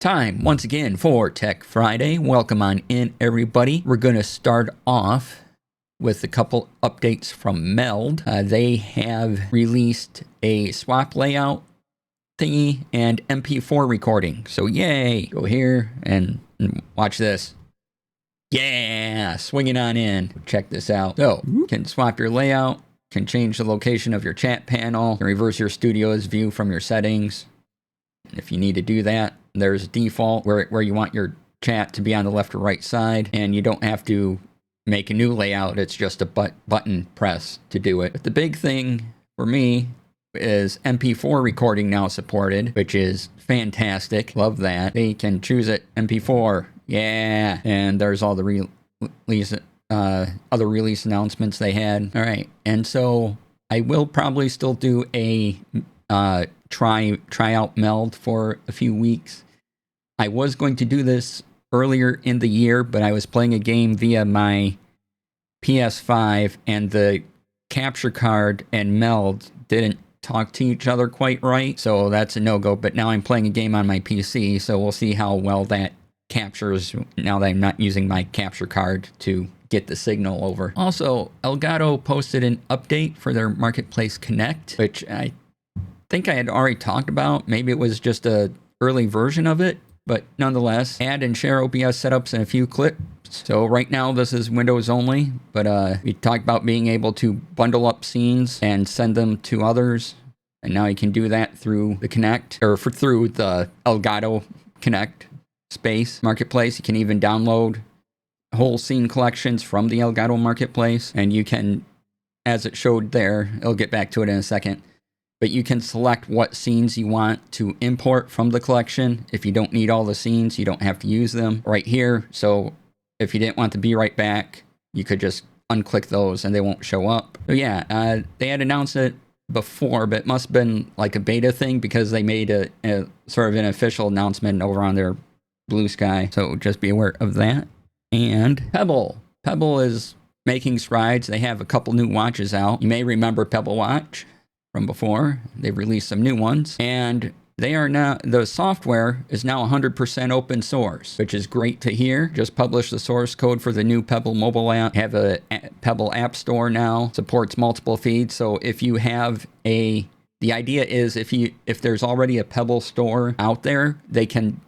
Time once again for Tech Friday. Welcome on in, everybody. We're going to start off with a couple updates from Meld. They have released a swap layout thingy and MP4 recording. So yay! Go here and watch this. Yeah! Swinging on in. Check this out. So, you can swap your layout, can change the location of your chat panel, can reverse your studio's view from your settings. If you need to do that, there's default where you want your chat to be on the left or right side, and you don't have to make a new layout. It's just a button press to do it. But the big thing for me is MP4 recording now supported, which is fantastic. Love that. They can choose it MP4. Yeah. And there's all the other release announcements they had. All right. And so I will probably still do a try out Meld for a few weeks. I was going to do this earlier in the year, but I was playing a game via my PS5 and the capture card and Meld didn't talk to each other quite right, so that's a no-go. But now I'm playing a game on my PC, so we'll see how well that captures now that I'm not using my capture card to get the signal over. Also, Elgato posted an update for their Marketplace Connect, which I think I had already talked about. Maybe it was just a early version of it, but nonetheless, add and share OBS setups in a few clips. So right now this is Windows only, but we talked about being able to bundle up scenes and send them to others, and now you can do that through the Connect, or through the Elgato Connect space marketplace. You can even download whole scene collections from the Elgato marketplace, and you can, as it showed there, I'll get back to it in a second, but you can select what scenes you want to import from the collection. If you don't need all the scenes, you don't have to use them right here. So if you didn't want to be right back, you could just unclick those and they won't show up. So yeah, they had announced it before, but it must have been like a beta thing because they made a sort of an official announcement over on their Blue Sky. So just be aware of that. And Pebble. Pebble is making strides. They have a couple new watches out. You may remember Pebble Watch from before. They've released some new ones, and they are now, the software is now 100% open source, which is great to hear. Just published the source code for the new Pebble mobile app. Have a Pebble app store now, supports multiple feeds. So if you have the idea is if there's already a Pebble store out there, they can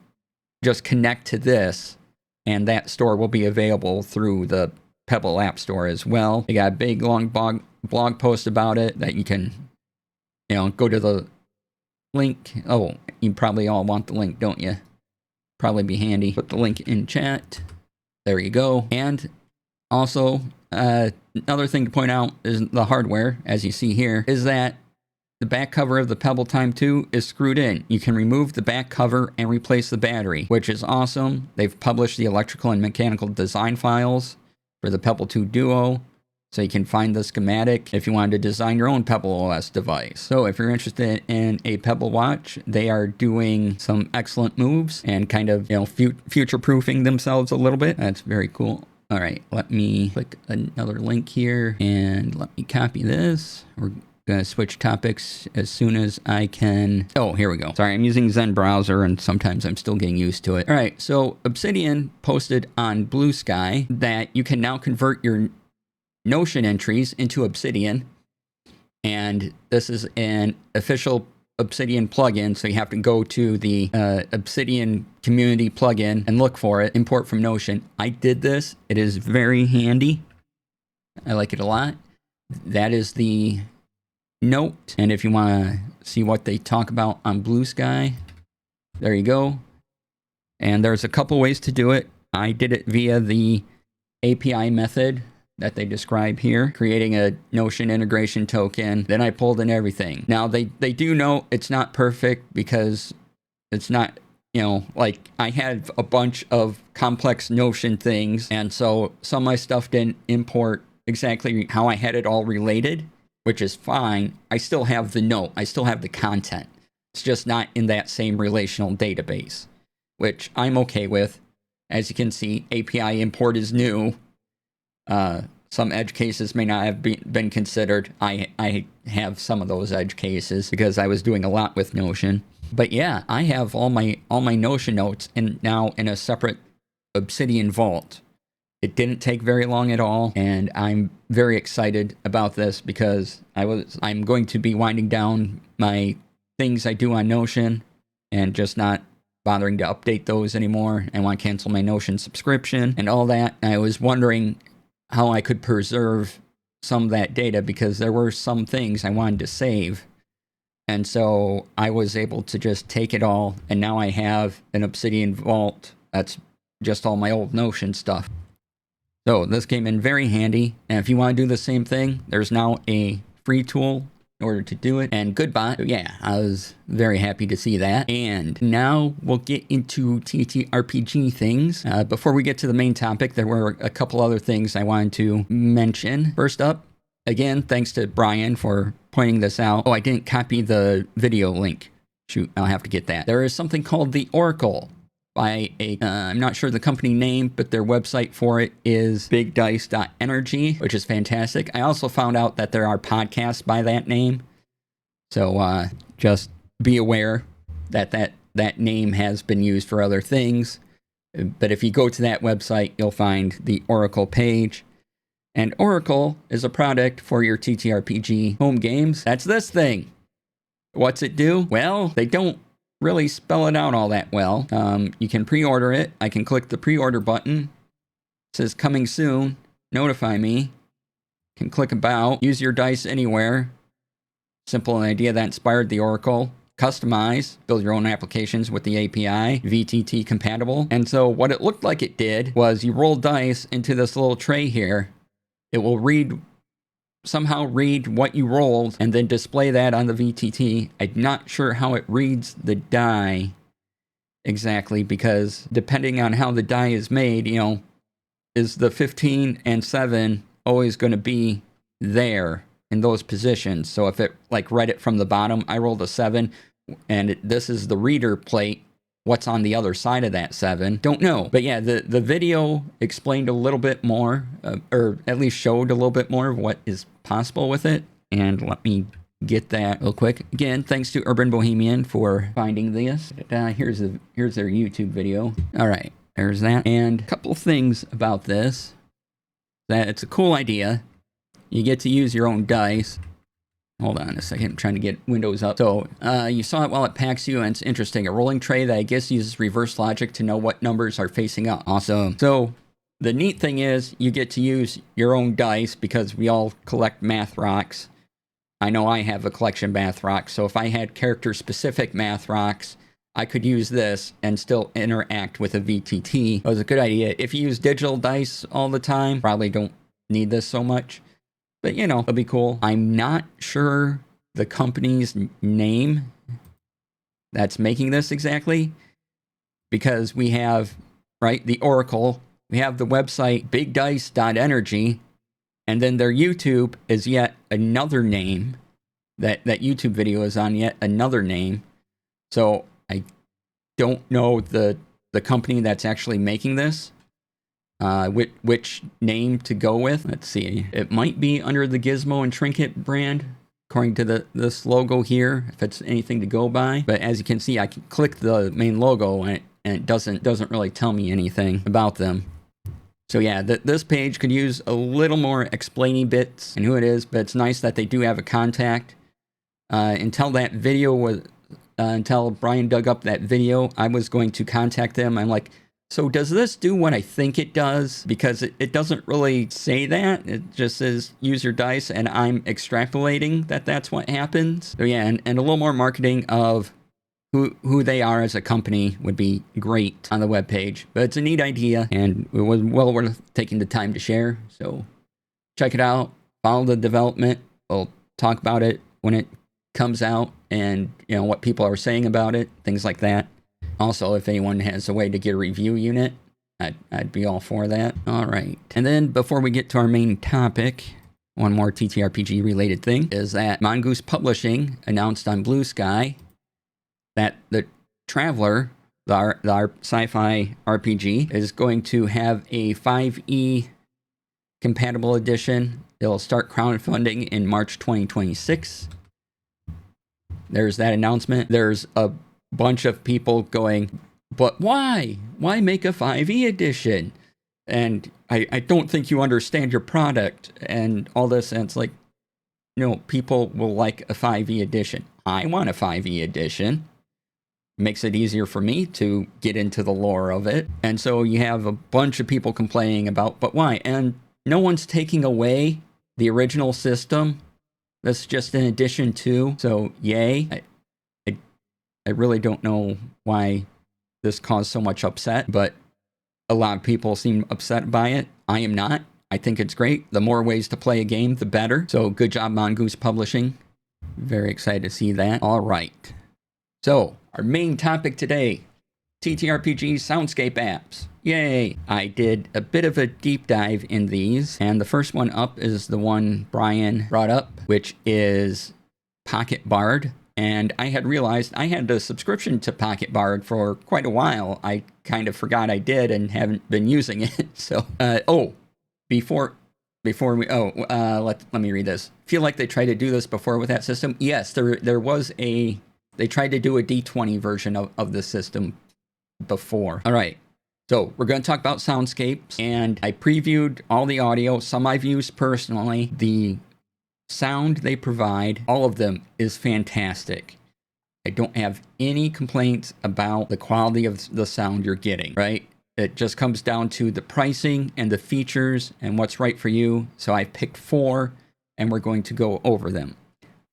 just connect to this, and that store will be available through the Pebble app store as well. They got a big long blog post about it that you can, go to the link. Oh, you probably all want the link, don't you? Probably be handy. Put the link in chat. There you go. And also, another thing to point out is the hardware, as you see here, is that the back cover of the Pebble Time 2 is screwed in. You can remove the back cover and replace the battery, which is awesome. They've published the electrical and mechanical design files for the Pebble 2 Duo, so you can find the schematic if you wanted to design your own Pebble OS device. So if you're interested in a Pebble watch, they are doing some excellent moves and kind of, future-proofing themselves a little bit. That's very cool. All right, let me click another link here and let me copy this. We're gonna switch topics as soon as I can. Oh, here we go. Sorry, I'm using Zen browser and sometimes I'm still getting used to it. All right, so Obsidian posted on Blue Sky that you can now convert your Notion entries into Obsidian, and this is an official Obsidian plugin, so you have to go to the Obsidian community plugin and look for it, import from Notion. I did this. It is very handy. I like it a lot. That is the note, and if you want to see what they talk about on Blue Sky, there you go. And there's a couple ways to do it. I did it via the API method that they describe here, creating a Notion integration token. Then I pulled in everything. Now, they do know it's not perfect because it's not, like I had a bunch of complex Notion things, and so some of my stuff didn't import exactly how I had it all related, which is fine. I still have the note. I still have the content. It's just not in that same relational database, which I'm okay with. As you can see, API import is new. Some edge cases may not have been considered. I have some of those edge cases because I was doing a lot with Notion. But yeah, I have all my Notion notes now in a separate Obsidian vault. It didn't take very long at all, and I'm very excited about this because I'm going to be winding down my things I do on Notion and just not bothering to update those anymore. I want to cancel my Notion subscription and all that. I was wondering how I could preserve some of that data because there were some things I wanted to save. And so I was able to just take it all, and now I have an Obsidian vault that's just all my old Notion stuff. So this came in very handy, and if you want to do the same thing, there's now a free tool in order to do it, and Goodbot. So yeah, I was very happy to see that. And now we'll get into TTRPG things. Before we get to the main topic, there were a couple other things I wanted to mention. First up, again, thanks to Brian for pointing this out. Oh, I didn't copy the video link. Shoot, I'll have to get that. There is something called the Oracle by I'm not sure the company name, but their website for it is bigdice.energy, which is fantastic. I also found out that there are podcasts by that name. So just be aware that that name has been used for other things. But if you go to that website, you'll find the Oracle page. And Oracle is a product for your TTRPG home games. That's this thing. What's it do? Well, they don't really spell it out all that well. You can pre-order it. I can click the pre-order button. It says coming soon. Notify me. Can click about. Use your dice anywhere. Simple idea that inspired the Oracle. Customize. Build your own applications with the API. VTT compatible. And so what it looked like it did was you roll dice into this little tray here. It will somehow read what you rolled and then display that on the VTT. I'm not sure how it reads the die exactly, because depending on how the die is made, is the 15 and 7 always going to be there in those positions? So if it read it from the bottom, I rolled a 7 and this is the reader plate. What's on the other side of that 7? Don't know. But yeah, the video explained a little bit more, or at least showed a little bit more of what is possible with it. And let me get that real quick. Again, thanks to Urban Bohemian for finding this. Here's their YouTube video. All right, there's that. And a couple things about this. That it's a cool idea. You get to use your own dice. Hold on a second, I'm trying to get Windows up. So, you saw it while at PAX U, and it's interesting. A rolling tray that I guess uses reverse logic to know what numbers are facing up. Awesome. So, the neat thing is, you get to use your own dice because we all collect math rocks. I know I have a collection of math rocks, so if I had character-specific math rocks, I could use this and still interact with a VTT. It was a good idea. If you use digital dice all the time, probably don't need this so much. But, it'll be cool. I'm not sure the company's name that's making this exactly, because we have, the Oracle. We have the website bigdice.energy, and then their YouTube is yet another name. That YouTube video is on yet another name. So I don't know the company that's actually making this. Which name to go with. Let's see. It might be under the Gizmo and Trinket brand, according to this logo here, if it's anything to go by. But as you can see, I can click the main logo and it doesn't really tell me anything about them. So yeah, this page could use a little more explaining bits and who it is, but it's nice that they do have a contact. Until Brian dug up that video, I was going to contact them. I'm like, so does this do what I think it does? Because it doesn't really say that. It just says use your dice, and I'm extrapolating that that's what happens. So yeah, and a little more marketing of who they are as a company would be great on the webpage. But it's a neat idea, and it was well worth taking the time to share. So check it out. Follow the development. We'll talk about it when it comes out, and what people are saying about it, things like that. Also, if anyone has a way to get a review unit, I'd be all for that. All right. And then before we get to our main topic, one more TTRPG related thing is that Mongoose Publishing announced on Blue Sky that the Traveler, our sci-fi RPG, is going to have a 5e compatible edition. It'll start crowdfunding in March 2026. There's that announcement. There's a bunch of people going, but why? Why make a 5e edition? And I don't think you understand your product and all this. And it's like, no, people will like a 5e edition. I want a 5e edition. Makes it easier for me to get into the lore of it. And so you have a bunch of people complaining about, but why? And no one's taking away the original system. That's just an addition to. So yay. I really don't know why this caused so much upset, but a lot of people seem upset by it. I am not. I think it's great. The more ways to play a game, the better. So good job, Mongoose Publishing. Very excited to see that. All right. So our main topic today, TTRPG Soundscape apps. Yay! I did a bit of a deep dive in these, and the first one up is the one Brian brought up, which is Pocket Bard. And I had realized I had a subscription to Pocket Bard for quite a while. I kind of forgot I did and haven't been using it. So, before we, let me read this. Feel like they tried to do this before with that system? Yes, there was they tried to do a D20 version of the system before. All right. So we're going to talk about Soundscapes, and I previewed all the audio. Some I've used personally. The sound they provide, all of them, is fantastic. I don't have any complaints about the quality of the sound you're getting, right? It just comes down to the pricing and the features and what's right for you. So I picked 4, and we're going to go over them.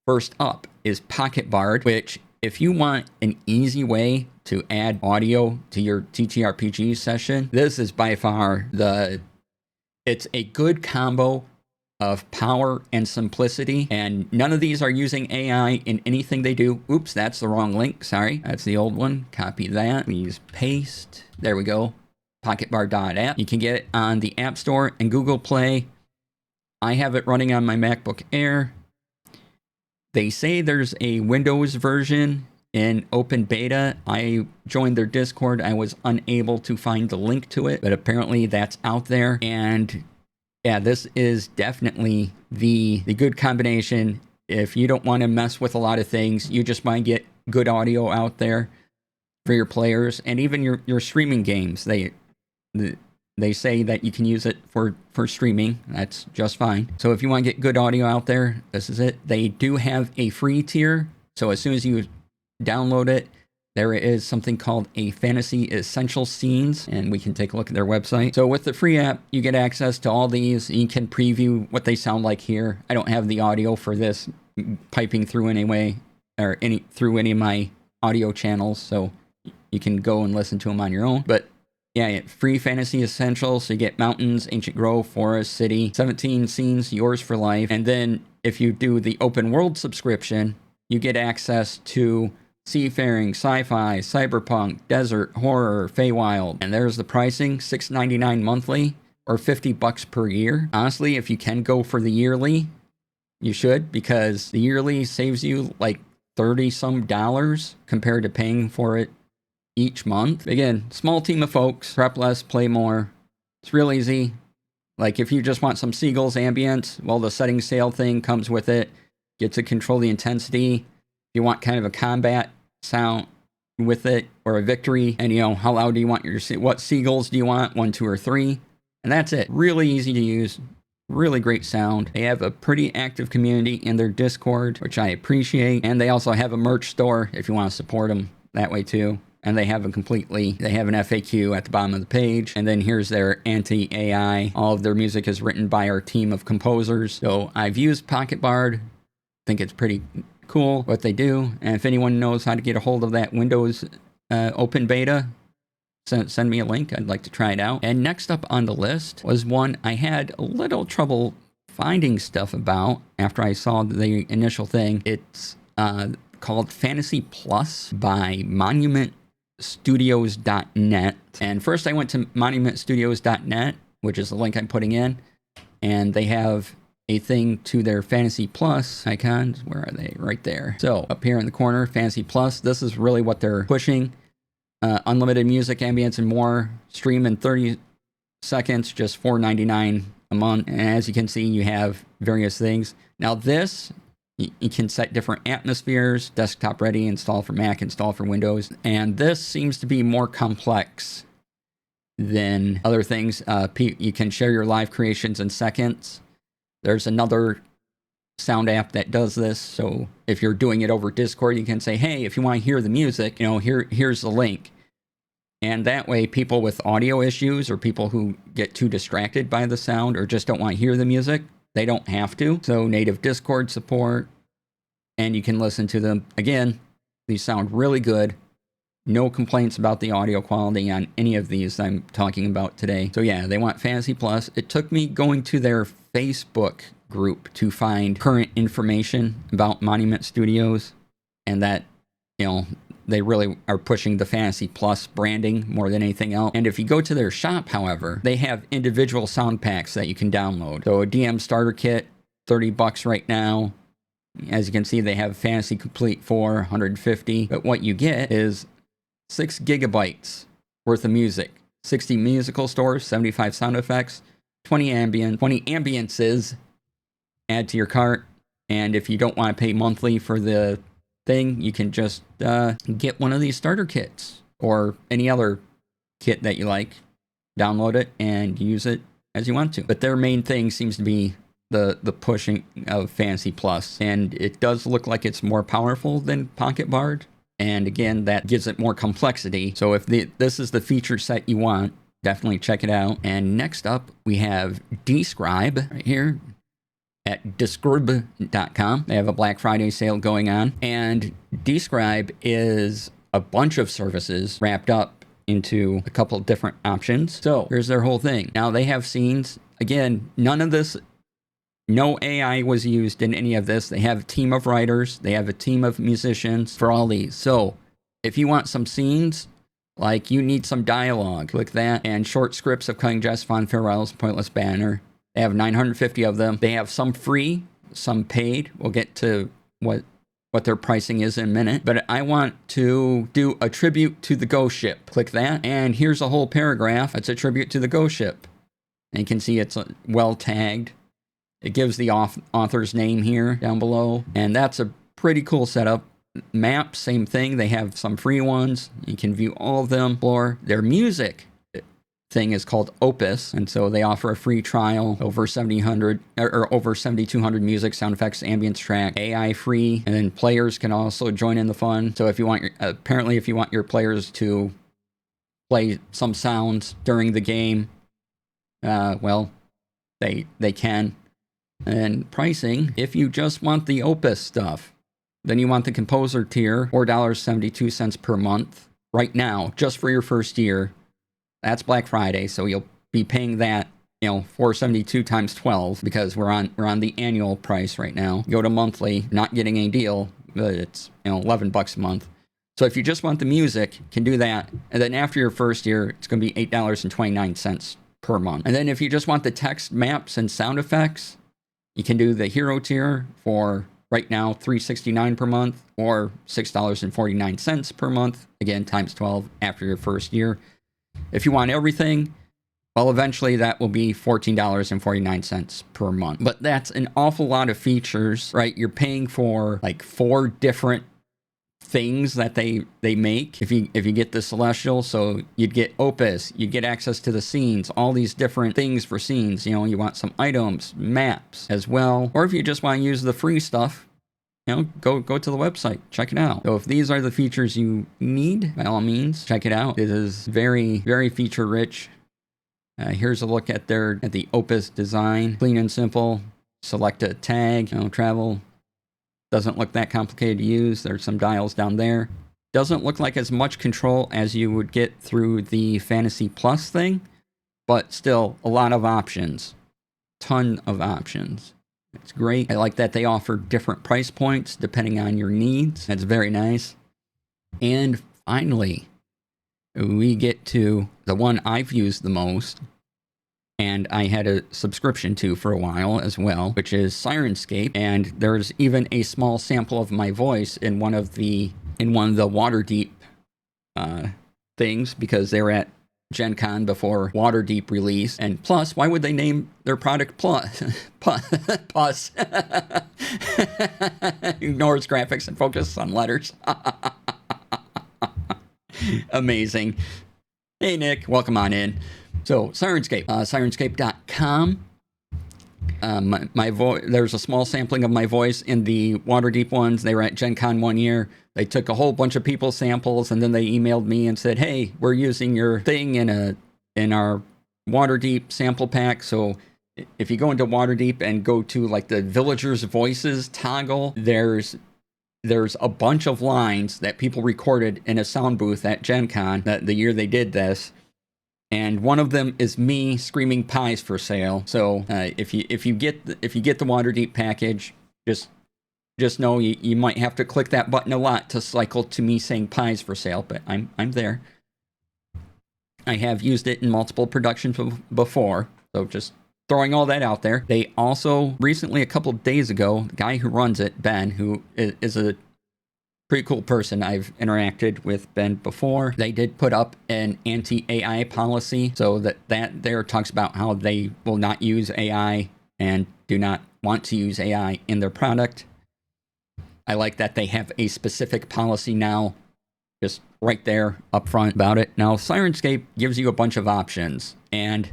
First up is Pocket Bard, which, if you want an easy way to add audio to your TTRPG session, this is by far it's a good combo of power and simplicity, and none of these are using AI in anything they do. Oops, that's the wrong link. Sorry, that's the old one. Copy that. Please paste. There we go. PocketBard.app. You can get it on the App Store and Google Play. I have it running on my MacBook Air. They say there's a Windows version in open beta. I joined their Discord. I was unable to find the link to it, but apparently that's out there. And yeah, this is definitely the good combination. If you don't want to mess with a lot of things, you just want to get good audio out there for your players, and even your streaming games. They say that you can use it for streaming. That's just fine. So if you want to get good audio out there, this is it. They do have a free tier. So as soon as you download it, there is something called a Fantasy Essential Scenes, and we can take a look at their website. So with the free app, you get access to all these. You can preview what they sound like here. I don't have the audio for this piping through anyway, or through any of my audio channels, so you can go and listen to them on your own. But yeah, free Fantasy Essentials. So you get mountains, ancient grove, forest, city, 17 scenes, yours for life. And then if you do the open world subscription, you get access to seafaring, sci-fi, cyberpunk, desert, horror, Feywild. And there's the pricing, $6.99 monthly or $50 per year. Honestly, if you can go for the yearly, you should, because the yearly saves you like $30-some compared to paying for it each month. Again, small team of folks, prep less, play more. It's real easy. Like if you just want some seagulls ambience, well, the setting sail thing comes with it. Get to control the intensity. You want kind of a combat sound with it, or a victory, and how loud do you want what seagulls do you want, 1, 2, or 3, and that's it. Really easy to use, really great sound. They have a pretty active community in their Discord, which I appreciate, and they also have a merch store if you want to support them that way too. And they have an FAQ at the bottom of the page, and then here's their anti-AI. All of their music is written by our team of composers. So I've used Pocket Bard. Think it's pretty cool what they do, and if anyone knows how to get a hold of that Windows open beta, send me a link. I'd like to try it out. And next up on the list was one I had a little trouble finding stuff about after I saw the initial thing. It's called Fantasy Plus by monumentstudios.net. And first I went to monumentstudios.net, which is the link I'm putting in, and they have a thing to their Fantasy Plus icons. Where are they? Right there. So up here in the corner, Fantasy Plus. This is really what they're pushing. Unlimited music, ambience, and more. Stream in 30 seconds, just $4.99 a month. And as you can see, you have various things. Now this, You can set different atmospheres, desktop ready, install for Mac, install for Windows. And this seems to be more complex than other things. You can share your live creations in seconds. There's another sound app that does this. So if you're doing it over Discord, you can say, hey, if you want to hear the music, here's the link. And that way, people with audio issues or people who get too distracted by the sound or just don't want to hear the music, they don't have to. So native Discord support, and you can listen to them. Again, these sound really good. No complaints about the audio quality on any of these I'm talking about today. So yeah, they want Fantasy Plus. It took me going to their Facebook group to find current information about Monument Studios, and that, they really are pushing the Fantasy Plus branding more than anything else. And if you go to their shop, however, they have individual sound packs that you can download. So a DM starter kit, $30 right now. As you can see, they have Fantasy Complete 4, 150. But what you get is 6 gigabytes worth of music, 60 musical stores, 75 sound effects, 20 ambiences, add to your cart. And if you don't want to pay monthly for the thing, you can just get one of these starter kits or any other kit that you like, download it and use it as you want to. But their main thing seems to be the pushing of Fantasy Plus, and it does look like it's more powerful than Pocket Bard. And again, that gives it more complexity. So if this is the feature set you want, definitely check it out. And next up, we have Describe right here at Describe.com. They have a Black Friday sale going on. And Describe is a bunch of services wrapped up into a couple of different options. So here's their whole thing. Now they have scenes. Again, none of this, no AI was used in any of this. They have a team of writers. They have a team of musicians for all these. So if you want some scenes, like you need some dialogue, click that. And short scripts of Cutting Jest, Fond Farewells, Pointless Banner. They have 950 of them. They have some free, some paid. We'll get to what their pricing is in a minute. But I want to do a tribute to the Ghost Ship. Click that. And here's a whole paragraph. It's a tribute to the Ghost Ship. And you can see it's well tagged. It gives the author's name here down below. And that's a pretty cool setup. Maps, same thing. They have some free ones. You can view all of them. Explore their music thing is called Opus, and so they offer a free trial, over 7,200 music, sound effects, ambience track, AI free, and then players can also join in the fun. So if you want if you want your players to play some sounds during the game, well, they can. And pricing, if you just want the Opus stuff, then you want the composer tier, $4.72 per month right now, just for your first year. That's Black Friday, so you'll be paying that, $4.72 times 12, because we're on the annual price right now. Go to monthly, not getting a deal, but it's $11 a month. So if you just want the music, you can do that. And then after your first year, it's going to be $8.29 per month. And then if you just want the text, maps, and sound effects, you can do the hero tier for right now $3.69 per month or $6.49 per month. Again, times 12 after your first year. If you want everything, well, eventually that will be $14.49 per month. But that's an awful lot of features, right? You're paying for like 4 different things that they make. If you get the Celestial, so you'd get Opus, you'd get access to the scenes, all these different things for scenes. You want some items, maps as well. Or if you just want to use the free stuff, go to the website, check it out. So if these are the features you need, by all means, check it out. It is very, very feature rich. Here's a look at the Opus design. Clean and simple. Select a tag. Travel. Doesn't look that complicated to use. There's some dials down there. Doesn't look like as much control as you would get through the Fantasy Plus thing, but still a lot of options. Ton of options. It's great. I like that they offer different price points depending on your needs. That's very nice. And finally, we get to the one I've used the most, and I had a subscription to for a while as well, which is Soundscape. And there's even a small sample of my voice in one of the Waterdeep things, because they were at Gen Con before Waterdeep release. And plus, why would they name their product Plus? Plus. Ignores graphics and focus on letters. Amazing. Hey, Nick, welcome on in. So, Sirenscape, sirenscape.com. My voice. There's a small sampling of my voice in the Waterdeep ones. They were at Gen Con 1 year. They took a whole bunch of people's samples, and then they emailed me and said, "Hey, we're using your thing in our Waterdeep sample pack. So if you go into Waterdeep and go to like the Villagers' Voices toggle, there's a bunch of lines that people recorded in a sound booth at Gen Con the year they did this." And one of them is me screaming pies for sale. So if you get the Waterdeep package, just know you might have to click that button a lot to cycle to me saying pies for sale. But I'm there. I have used it in multiple productions before, so just throwing all that out there. They also recently, a couple of days ago, the guy who runs it, Ben, who is a pretty cool person. I've interacted with Ben before. They did put up an anti-AI policy, so that there talks about how they will not use AI and do not want to use AI in their product. I like that they have a specific policy now, just right there up front about it. Now, Sirenscape gives you a bunch of options, and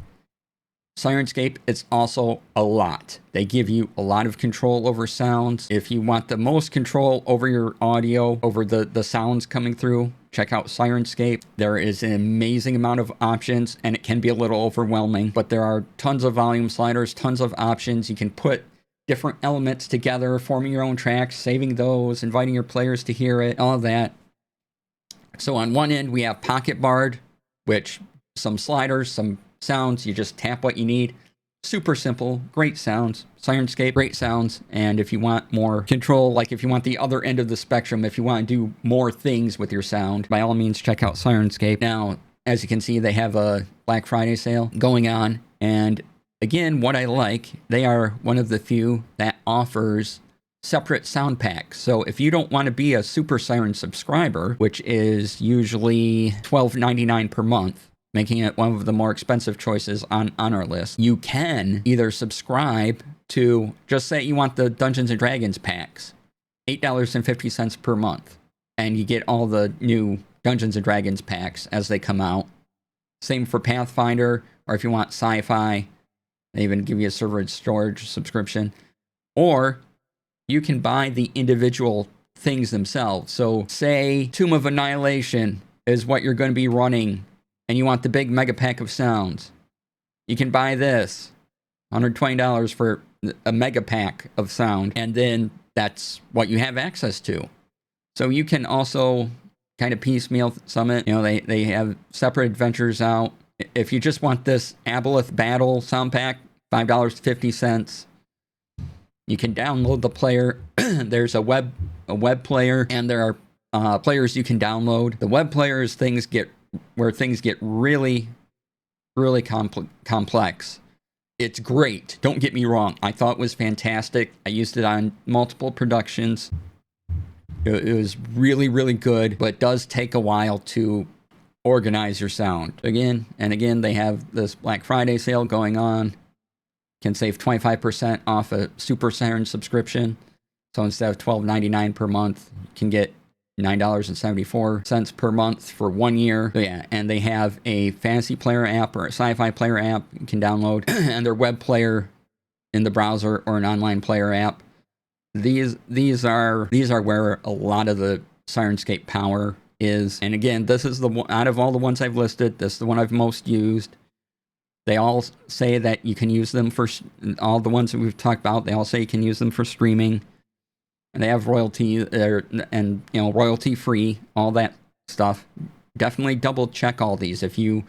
Sirenscape is also a lot. They give you a lot of control over sounds. If you want the most control over your audio, over the sounds coming through, check out Sirenscape. There is an amazing amount of options, and it can be a little overwhelming, but there are tons of volume sliders, tons of options. You can put different elements together, forming your own tracks, saving those, inviting your players to hear it, all of that. So on one end, we have Pocket Bard, which some sliders, some sounds, you just tap what you need. Super simple, great sounds. Sirenscape, great sounds. And if you want more control, like if you want the other end of the spectrum, if you want to do more things with your sound, by all means, check out Sirenscape. Now, as you can see, they have a Black Friday sale going on. And again, what I like, they are one of the few that offers separate sound packs. So if you don't want to be a Super Siren subscriber, which is usually $12.99 per month, making it one of the more expensive choices on our list, you can either subscribe to, just say you want the Dungeons & Dragons packs, $8.50 per month, and you get all the new Dungeons & Dragons packs as they come out. Same for Pathfinder, or if you want sci-fi, they even give you a server and storage subscription. Or you can buy the individual things themselves. So say Tomb of Annihilation is what you're going to be running, and you want the big mega pack of sounds. You can buy this, $120 for a mega pack of sound, and then that's what you have access to. So you can also kind of piecemeal summit. You know, they have separate adventures out. If you just want this Aboleth Battle sound pack, $5.50. You can download the player. There's a web player, and there are players you can download. The web player is where things get really, really complex. It's great. Don't get me wrong. I thought it was fantastic. I used it on multiple productions. It was really, really good, but it does take a while to organize your sound. Again, they have this Black Friday sale going on. Can save 25% off a Super Siren subscription. So instead of $12.99 per month, you can get $9.74 per month for 1 year. So yeah, and they have a fantasy player app or a sci-fi player app you can download, and their web player in the browser or an online player app. These are where a lot of the Sirenscape power is. And again, this is the one out of all the ones I've listed. This is the one I've most used. They all say that you can use them for all the ones that we've talked about. They all say you can use them for streaming, and they have royalty and royalty free, all that stuff. Definitely double check all these if you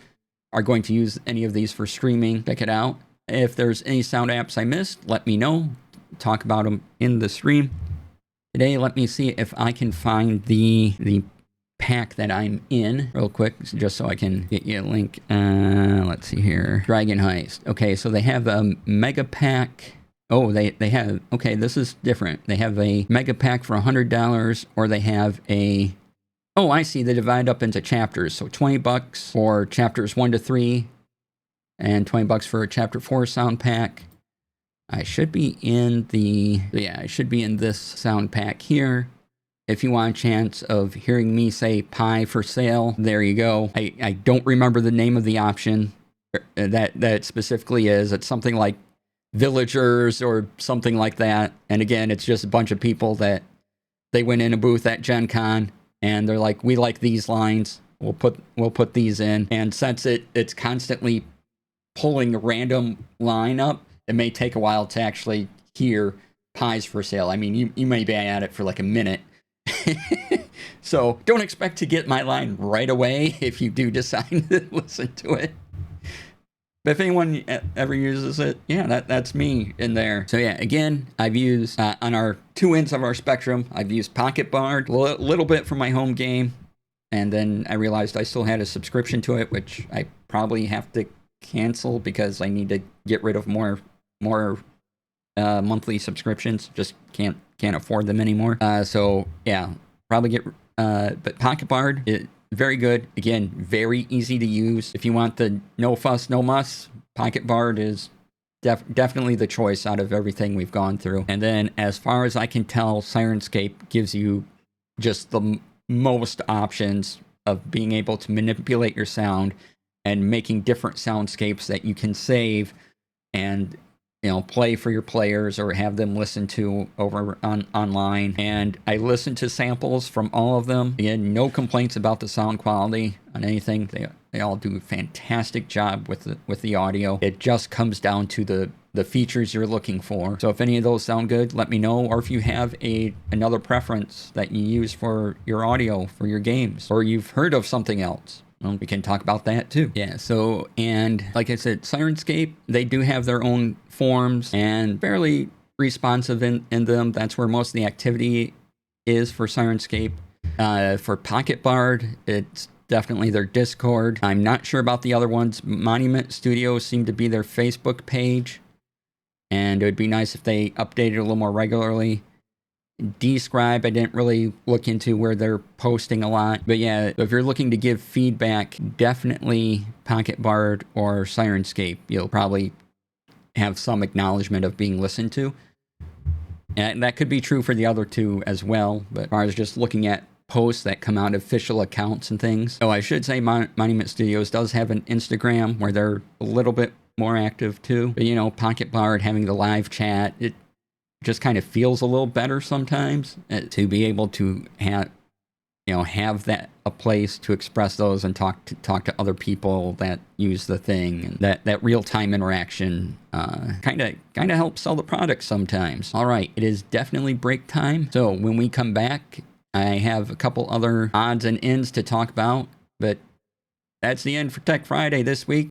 are going to use any of these for streaming. Check it out. If there's any sound apps I missed, let me know. Talk about them in the stream today. Let me see if I can find the pack that I'm in real quick, just so I can get you a link. Let's see here. Dragon Heist. Okay, so they have a mega pack. Oh, they have, okay, this is different. They have a mega pack for $100, or they have Oh, I see. They divide up into chapters. So $20 for chapters 1 to 3 and $20 for a chapter 4 sound pack. I should be in I should be in this sound pack here. If you want a chance of hearing me say pie for sale, there you go. I don't remember the name of the option that specifically is. It's something like Villagers or something like that. And again, it's just a bunch of people that they went in a booth at Gen Con and they're like, we like these lines. We'll put these in. And since it's constantly pulling a random line up, it may take a while to actually hear pies for sale. I mean, you may be at it for like a minute. So don't expect to get my line right away if you do decide to listen to it. But if anyone ever uses it, yeah, that's me in there. So yeah, again, I've used, on our two ends of our spectrum, I've used Pocket Bard a little bit for my home game. And then I realized I still had a subscription to it, which I probably have to cancel because I need to get rid of more monthly subscriptions. Just can't afford them anymore. So yeah, probably get, but Pocket Bard, very good. Again, very easy to use. If you want the no fuss, no muss, Pocket Bard is definitely the choice out of everything we've gone through. And then as far as I can tell, Soundscape gives you just the most options of being able to manipulate your sound and making different soundscapes that you can save and play for your players or have them listen to over online. And I listened to samples from all of them. Again, no complaints about the sound quality on anything. They all do a fantastic job with the audio. It just comes down to the features you're looking for. So if any of those sound good, let me know. Or if you have another preference that you use for your audio for your games, or you've heard of something else, well, we can talk about that too. Yeah, so, and like I said, Soundscape, they do have their own forums and fairly responsive in them. That's where most of the activity is for Soundscape. For Pocket Bard, it's definitely their Discord. I'm not sure about the other ones. Monument Studios seem to be their Facebook page, and it would be nice if they updated a little more regularly. Describe, I didn't really look into where they're posting a lot. But yeah, if you're looking to give feedback, definitely Pocket Bard or Soundscape. You'll probably have some acknowledgement of being listened to. And that could be true for the other two as well. But as far as just looking at posts that come out of official accounts and things. Oh, I should say Monument Studios does have an Instagram where they're a little bit more active too. But Pocket Bard having the live chat, it just kind of feels a little better sometimes to be able to have that a place to express those and talk to other people that use the thing, and that real-time interaction kind of helps sell the product sometimes. All right, it is definitely break time. So when we come back, I have a couple other odds and ends to talk about, but that's the end for Tech Friday this week.